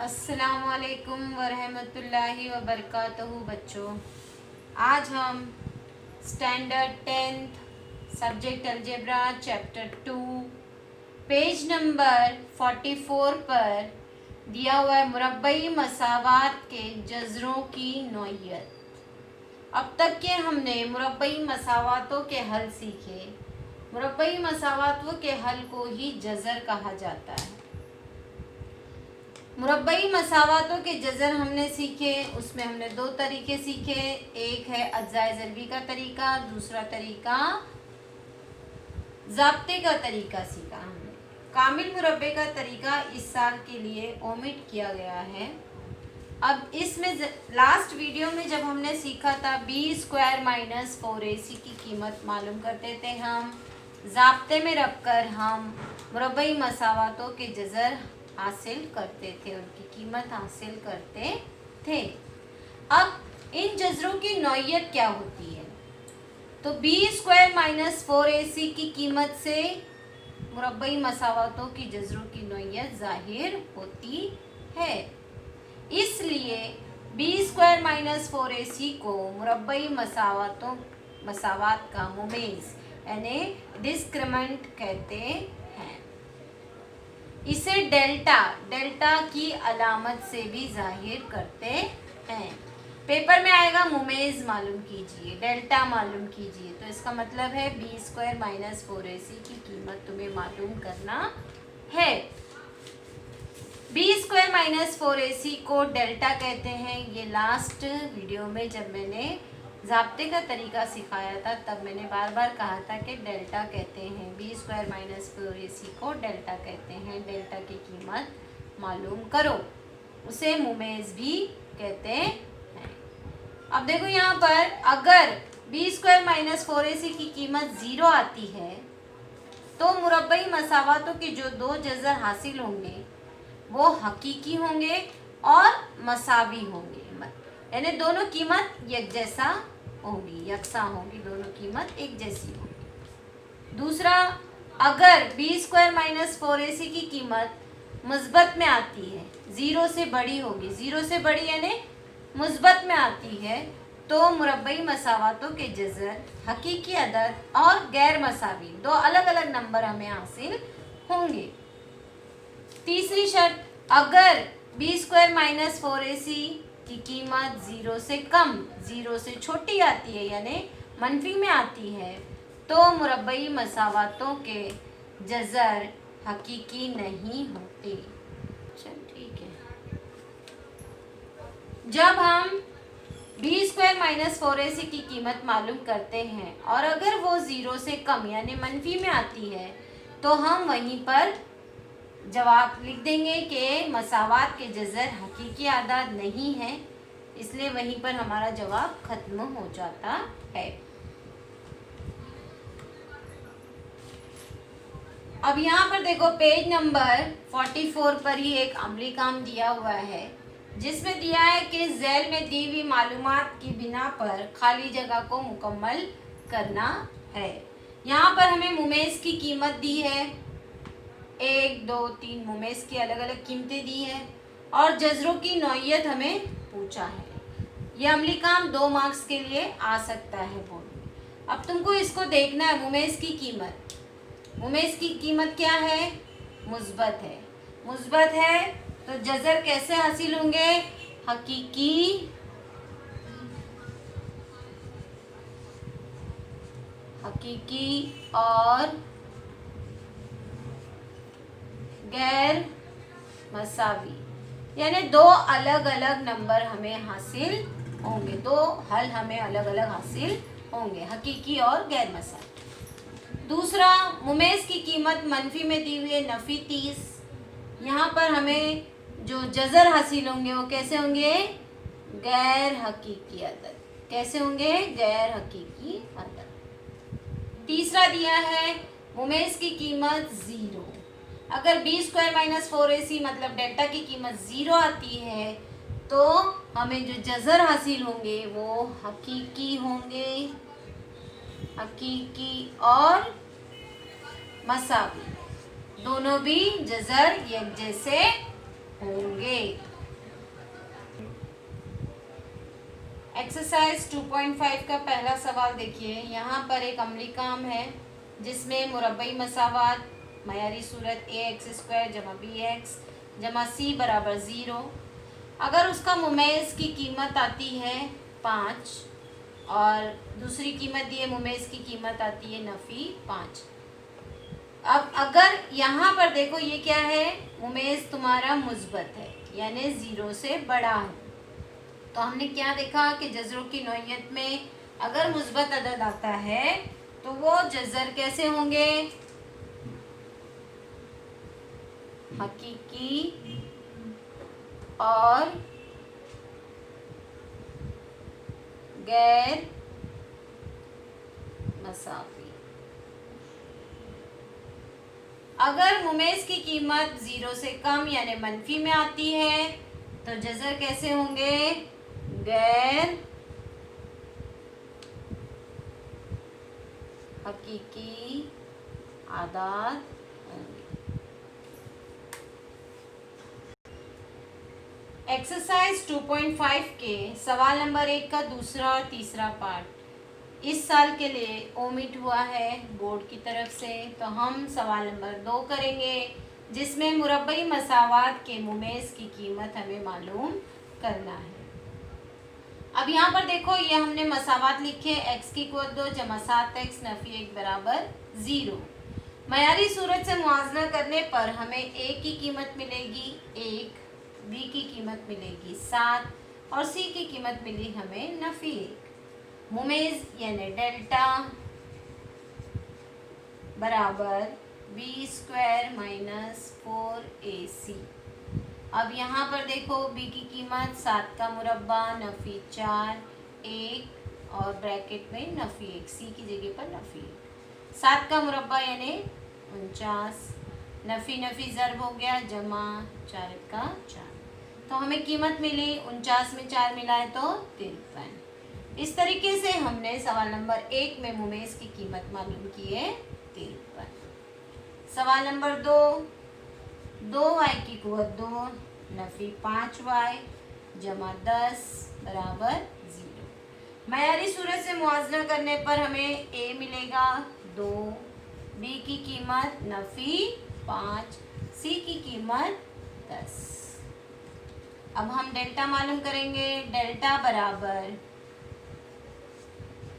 अस्सलामुअलैकुम वरहमतुल्लाहि वबरकातुहू। बच्चों, आज हम standard 10th subject algebra chapter 2 page number 44 पर दिया हुआ है मुरब्बई मसावात के जज़रों की नौइयत। अब तक के हमने मुरब्बई मसावातों के हल सीखे। मुरब्बई मसावातों के हल को ही जज़र कहा जाता है। मुरब्बई मसावातों के जज़र हमने सीखे, उसमें हमने दो तरीके सीखे। एक है अज्जाए ज़रबी का तरीका, दूसरा तरीका ज़ाब्ते का तरीका सीखा हमने। कामिल मुरब्बे का तरीका इस साल के लिए ओमिट किया गया है। अब इसमें लास्ट वीडियो में जब हमने सीखा था b² - 4ac की कीमत मालूम करते थे हम, ज़ाब्ते में रखकर हम मुरब्बई मसावातों के जज़र हासिल करते थे, उनकी कीमत हासिल करते थे। अब इन जज़रों की नौइयत क्या होती है? तो b² - 4ac की कीमत से मुरब्बई मसावातों की जज़रों की नौइयत ज़ाहिर होती है। इसलिए b² - 4ac को मुरब्बई मसावात का मुमेज़ यानी डिस्क्रिमेंट कहते हैं। इसे डेल्टा की अलामत से भी जाहिर करते हैं। पेपर में आएगा मुमेज़ मालूम कीजिए, डेल्टा मालूम कीजिए, तो इसका मतलब है b² - 4ac की कीमत तुम्हें मालूम करना है। b² - 4ac को डेल्टा कहते हैं। ये लास्ट वीडियो में जब मैंने ज़ाब्ते का तरीका सिखाया था तब मैंने बार बार कहा था कि डेल्टा कहते हैं, b² - 4ac को डेल्टा कहते हैं। डेल्टा की कीमत मालूम करो, उसे मुमेज़ भी कहते हैं। अब देखो यहाँ पर अगर b² - 4ac की कीमत 0 आती है तो मुरब्बई मसावातों के जो दो जज़र हासिल होंगे वो हकीकी होंगे और मसावी होंगे, यानी दोनों कीमत यकजैसा होगी, यकसा होगी, दोनों कीमत एक जैसी होगी। दूसरा, अगर b² - 4ac की कीमत मुस्बत में आती है, 0 से बड़ी होगी, 0 से बड़ी यानी मुस्बत में आती है, तो मुरब्बई मसावातों के जज़र हकीकी अदद और गैर मसावी दो अलग अलग नंबर हमें हासिल होंगे। तीसरी शर्त, अगर b² - 4ac की कीमत 0 से कम, 0 से छोटी आती है यानी मनफी में आती है, तो मुरब्बई मसावातों के जज़र हकीकी नहीं होते। चल ठीक है। जब हम b² - 4ac की कीमत मालूम करते हैं और अगर वो 0 से कम यानी मनफी में आती है तो हम वहीं पर जवाब लिख देंगे कि मसावात के जज़र हकीकी आदाद नहीं है, इसलिए वहीं पर हमारा जवाब खत्म हो जाता है। अब यहाँ पर देखो पेज नंबर 44 पर ही एक अमली काम दिया हुआ है जिसमें दिया है कि ज़ैल में दी हुई मालूमात की बिना पर खाली जगह को मुकम्मल करना है। यहाँ पर हमें मुमेज़ की कीमत दी है, 1, 2, 3 मुमेज़ की अलग अलग कीमतें दी हैं और जज़रों की नौइयत हमें पूछा है। यह अमली काम 2 मार्क्स के लिए आ सकता है बोर्ड में। अब तुमको इसको देखना है। मुमेज़ की कीमत क्या है? मुस्बत है। मुस्बत है तो जज़र कैसे हासिल होंगे? हकीकी और गैर मसावी, यानी दो अलग अलग नंबर हमें हासिल होंगे, दो हल हमें अलग अलग हासिल होंगे, हकीकी और गैर मसावी। दूसरा, मुमेज़ की कीमत मनफी में दी हुई है नफ़ी 30। यहाँ पर हमें जो जज़र हासिल होंगे वो कैसे होंगे? गैर हकीकी अदद। कैसे होंगे? गैर हकीकी अदद। तीसरा दिया है मुमेज़ की कीमत 0। अगर b² - 4ac मतलब डेल्टा की कीमत 0 आती है तो हमें जो जज़र हासिल होंगे वो हकीकी होंगे, हकीकी और मसावी, दोनों भी जज़र एक जैसे होंगे। एक्सरसाइज 2.5 का पहला सवाल देखिए। यहाँ पर एक अमली काम है जिसमें मुरब्बई मसावात मयारी सूरत ax² जमा bx जमा c बराबर 0। अगर उसका मुमेज़ की कीमत आती है 5 और दूसरी कीमत दी है मुमेज़ की कीमत आती है नफ़ी 5। अब अगर यहाँ पर देखो ये क्या है, मुमेज़ तुम्हारा मुस्बत है यानी 0 से बड़ा है। तो हमने क्या देखा कि जज़रों की नौइयत में अगर मुस्बत अदद आता है तो वो जज़र कैसे होंगे, हकीकी और गैर मसावी। अगर मुमेज़ की कीमत 0 से कम यानी मनफी में आती है तो जज़र कैसे होंगे, गैर हकीकी आदाद होंगे। एक्सरसाइज 2.5 के सवाल नंबर 1 का दूसरा और तीसरा पार्ट इस साल के लिए ओमिट हुआ है बोर्ड की तरफ से। तो हम सवाल नंबर 2 करेंगे जिसमें मुरब्बई मसावात के मुमेज़ की कीमत हमें मालूम करना है। अब यहाँ पर देखो ये हमने मसावात लिखे, x की क़ुव्वत 2 जमा 7x नफ़ी 1 बराबर 0। मयारी सूरत से मुआवजा करने पर हमें a की कीमत मिलेगी 1, b की कीमत मिलेगी 7 और c की कीमत मिली हमें नफ़ी 1। मुमेज़ यानी डेल्टा बराबर b² माइनस 4ac। अब यहाँ पर देखो b की कीमत 7 का मुरब्बा नफ़ी 4 1 और ब्रैकेट में नफ़ी 1, c की जगह पर नफ़ी 1। 7 का मुरब्बा यानी 49, नफ़ी नफ़ी ज़र्ब हो गया जमा 4 का 4। तो हमें कीमत मिली 49 में 4 मिलाए तो 53। इस तरीके से हमने सवाल नंबर 1 में मुमेज़ की कीमत मालूम की है 53। सवाल नंबर 2y की क़ुव्वत 2 नफ़ी 5y जमा 10 बराबर 0। मयारी सूरत से मुआवजा करने पर हमें a मिलेगा 2, b की कीमत नफ़ी 5, c की कीमत 10। अब हम डेल्टा मालूम करेंगे। डेल्टा बराबर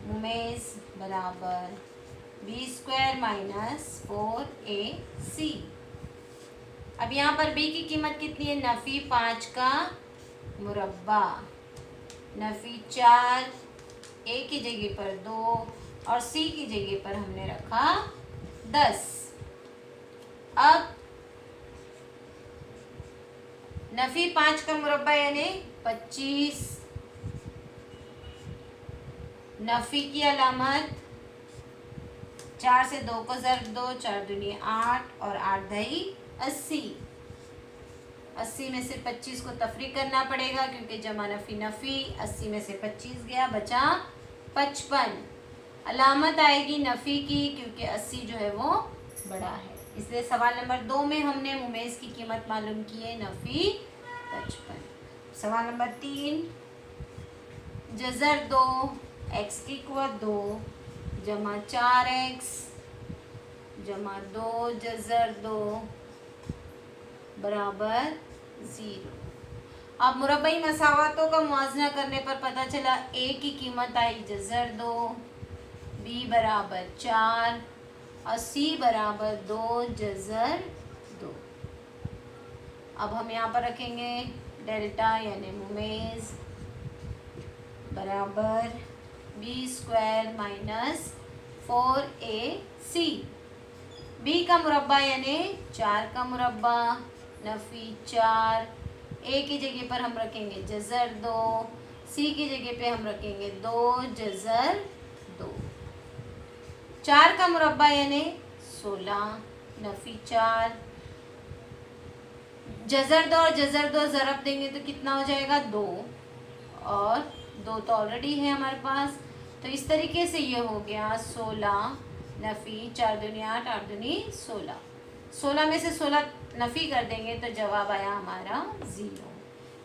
मुमेज़ बराबर b² माइनस 4ac। अब यहाँ पर b की कीमत कितनी है, नफ़ी 5 का मुरब्बा नफ़ी 4, a की जगह पर 2 और c की जगह पर हमने रखा 10। अब नफ़ी 5 का मुरब्बा यानी 25, नफ़ी की अलामत 4 से 2 को ज़र्ब 2, 4 दूनी 8 और 8 दही 80। 80 में से 25 को तफरीक करना पड़ेगा क्योंकि जमा नफ़ी नफ़ी, 80 में से 25 गया बचा 55। अलामत आएगी नफ़ी की क्योंकि 80 जो है वो बड़ा है, इसलिए सवाल नंबर 2 में हमने मुमेज़ की कीमत मालूम की है नफ़ी 55। सवाल नंबर 3 जज़र 2 x की क़ुव्वत 2 जमा 4x जमा 2 जज़र 2 बराबर 0। अब मुरब्बई मसावातों का मुआवजा करने पर पता चला a की कीमत आई जज़र 2, b बराबर 4 और c बराबर 2 जज़र 2। अब हम यहाँ पर रखेंगे डेल्टा यानी मुमेज़ बराबर b² माइनस 4ac। b का मुरब्बा यानी 4 का मुरब्बा नफ़ी 4, a की जगह पर हम रखेंगे जज़र 2, c की जगह पे हम रखेंगे 2 जज़र 2। 4 का मुरब्बा यानी 16 नफ़ी 4, जज़र 2 और जज़र 2 ज़रब देंगे तो कितना हो जाएगा 2 और 2 तो ऑलरेडी है हमारे पास। तो इस तरीके से ये हो गया 16 नफ़ी 4 दूनी 8 8 दूनी 16। 16 में से 16 नफ़ी कर देंगे तो जवाब आया हमारा 0।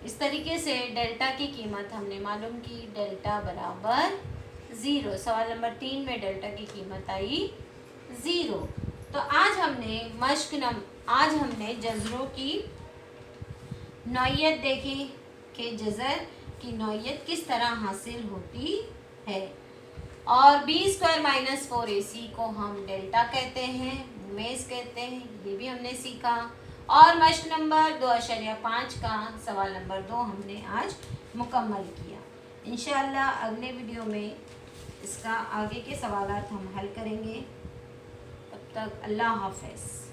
इस तरीके से डेल्टा की कीमत हमने मालूम की, डेल्टा बराबर 0। सवाल नंबर 3 में डेल्टा की कीमत आई 0। तो आज हमने जज़रों की नौइयत देखी कि जज़र की नौइयत किस तरह हासिल होती है। और बी स्क्वायर माइनस 4ac को हम डेल्टा कहते हैं, मेज़ कहते हैं, ये भी हमने सीखा। और मश्क नंबर 2.5 का सवाल नंबर 2 हमने आज मुकम्मल किया। इंशाअल्लाह अगले वीडियो में इसका आगे के सवालात हम हल करेंगे। तब तक अल्लाह हाफ़िज़।